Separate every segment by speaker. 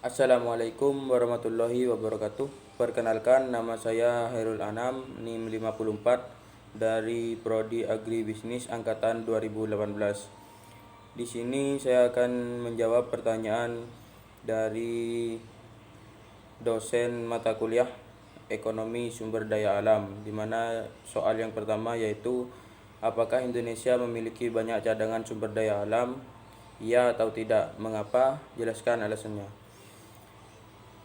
Speaker 1: Assalamualaikum warahmatullahi wabarakatuh. Perkenalkan, nama saya Hairul Anam, NIM 54 dari Prodi Agribisnis angkatan 2018. Di sini saya akan menjawab pertanyaan dari dosen mata kuliah Ekonomi Sumber Daya Alam, di mana soal yang pertama yaitu apakah Indonesia memiliki banyak cadangan sumber daya alam? Iya atau tidak? Mengapa? Jelaskan alasannya.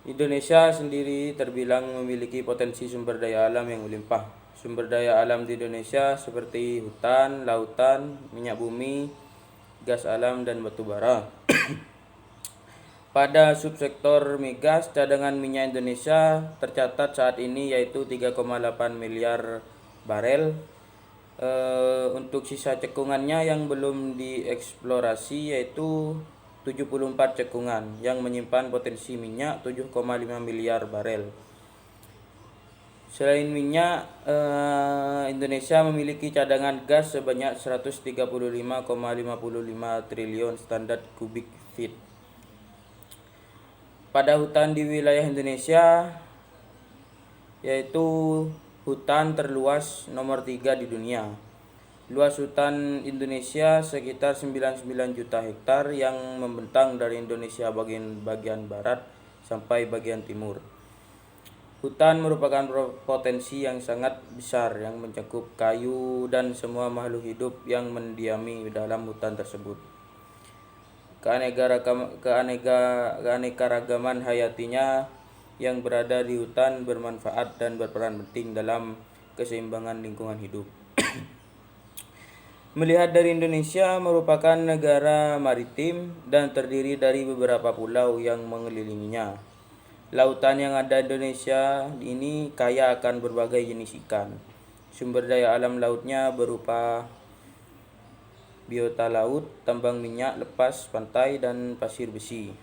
Speaker 1: Indonesia sendiri terbilang memiliki potensi sumber daya alam yang melimpah. Sumber daya alam di Indonesia seperti hutan, lautan, minyak bumi, gas alam, dan batu bara. Pada subsektor migas, cadangan minyak Indonesia tercatat saat ini yaitu 3,8 miliar barel. Untuk sisa cekungannya yang belum dieksplorasi yaitu 74 cekungan yang menyimpan potensi minyak 7,5 miliar barel. Selain minyak, Indonesia memiliki cadangan gas sebanyak 135,55 triliun standar kubik feet. Pada hutan di wilayah Indonesia, yaitu hutan terluas nomor 3 di dunia. Luas hutan Indonesia sekitar 99 juta hektar yang membentang dari Indonesia bagian barat sampai bagian timur. Hutan merupakan potensi yang sangat besar yang mencakup kayu dan semua makhluk hidup yang mendiami dalam hutan tersebut. Keanekaragaman hayatinya yang berada di hutan bermanfaat dan berperan penting dalam keseimbangan lingkungan hidup. Melihat dari Indonesia merupakan negara maritim dan terdiri dari beberapa pulau yang mengelilinginya. Lautan yang ada di Indonesia ini kaya akan berbagai jenis ikan. Sumber daya alam lautnya berupa biota laut, tambang minyak lepas pantai, dan pasir besi.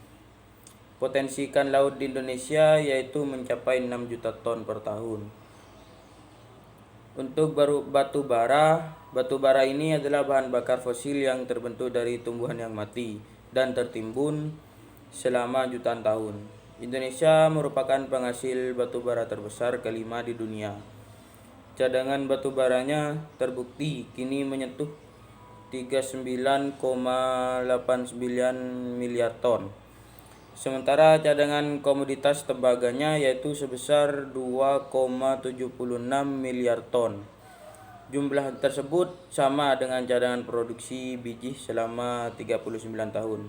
Speaker 1: Potensi ikan laut di Indonesia yaitu mencapai 6 juta ton per tahun. Untuk batu bara ini adalah bahan bakar fosil yang terbentuk dari tumbuhan yang mati dan tertimbun selama jutaan tahun. Indonesia merupakan penghasil batu bara terbesar kelima di dunia. Cadangan batu baranya terbukti kini menyentuh 39,89 miliar ton. Sementara cadangan komoditas tembaganya yaitu sebesar 2,76 miliar ton. Jumlah tersebut sama dengan cadangan produksi biji selama 39 tahun.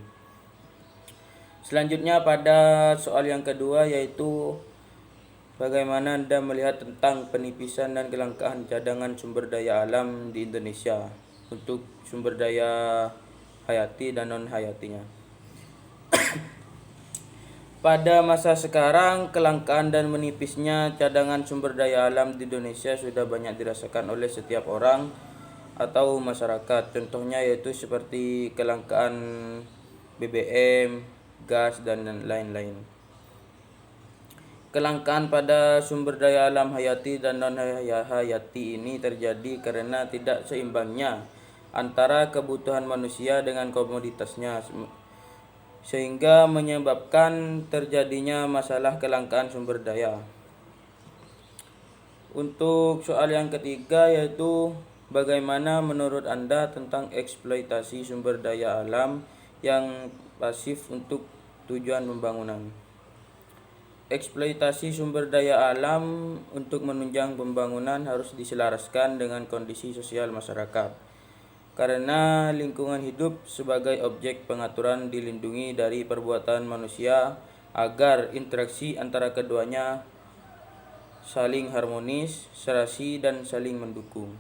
Speaker 1: Selanjutnya pada soal yang kedua yaitu bagaimana Anda melihat tentang penipisan dan kelangkaan cadangan sumber daya alam di Indonesia untuk sumber daya hayati dan non-hayatinya. Pada masa sekarang, kelangkaan dan menipisnya cadangan sumber daya alam di Indonesia sudah banyak dirasakan oleh setiap orang atau masyarakat. Contohnya yaitu seperti kelangkaan BBM, gas, dan lain-lain. Kelangkaan pada sumber daya alam hayati dan non-hayati ini terjadi karena tidak seimbangnya antara kebutuhan manusia dengan komoditasnya, sehingga menyebabkan terjadinya masalah kelangkaan sumber daya. Untuk soal yang ketiga yaitu bagaimana menurut Anda tentang eksploitasi sumber daya alam yang pasif untuk tujuan pembangunan. Eksploitasi sumber daya alam untuk menunjang pembangunan harus diselaraskan dengan kondisi sosial masyarakat. Karena lingkungan hidup sebagai objek pengaturan dilindungi dari perbuatan manusia agar interaksi antara keduanya saling harmonis, serasi, dan saling mendukung.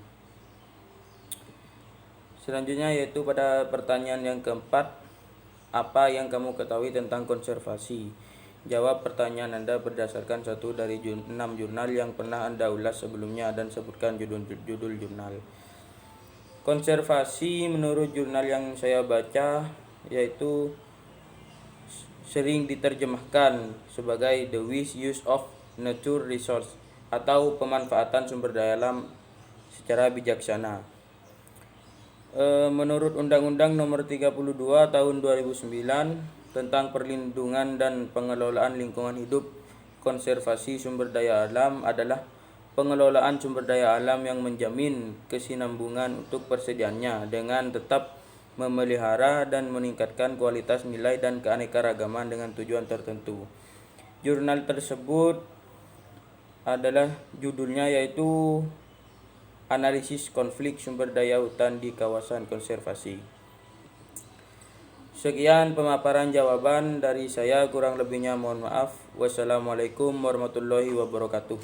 Speaker 1: Selanjutnya yaitu pada pertanyaan yang keempat, apa yang kamu ketahui tentang konservasi? Jawab pertanyaan Anda berdasarkan satu dari 6 jurnal yang pernah Anda ulas sebelumnya dan sebutkan judul jurnal. Konservasi menurut jurnal yang saya baca yaitu sering diterjemahkan sebagai the wise use of nature resource atau pemanfaatan sumber daya alam secara bijaksana. Menurut Undang-Undang Nomor 32 Tahun 2009 tentang perlindungan dan pengelolaan lingkungan hidup. Konservasi sumber daya alam adalah pengelolaan sumber daya alam yang menjamin kesinambungan untuk persediaannya dengan tetap memelihara dan meningkatkan kualitas nilai dan keanekaragaman dengan tujuan tertentu. Jurnal tersebut adalah judulnya yaitu Analisis Konflik Sumber Daya Hutan di Kawasan Konservasi. Sekian pemaparan jawaban dari saya, kurang lebihnya mohon maaf. Wassalamualaikum warahmatullahi wabarakatuh.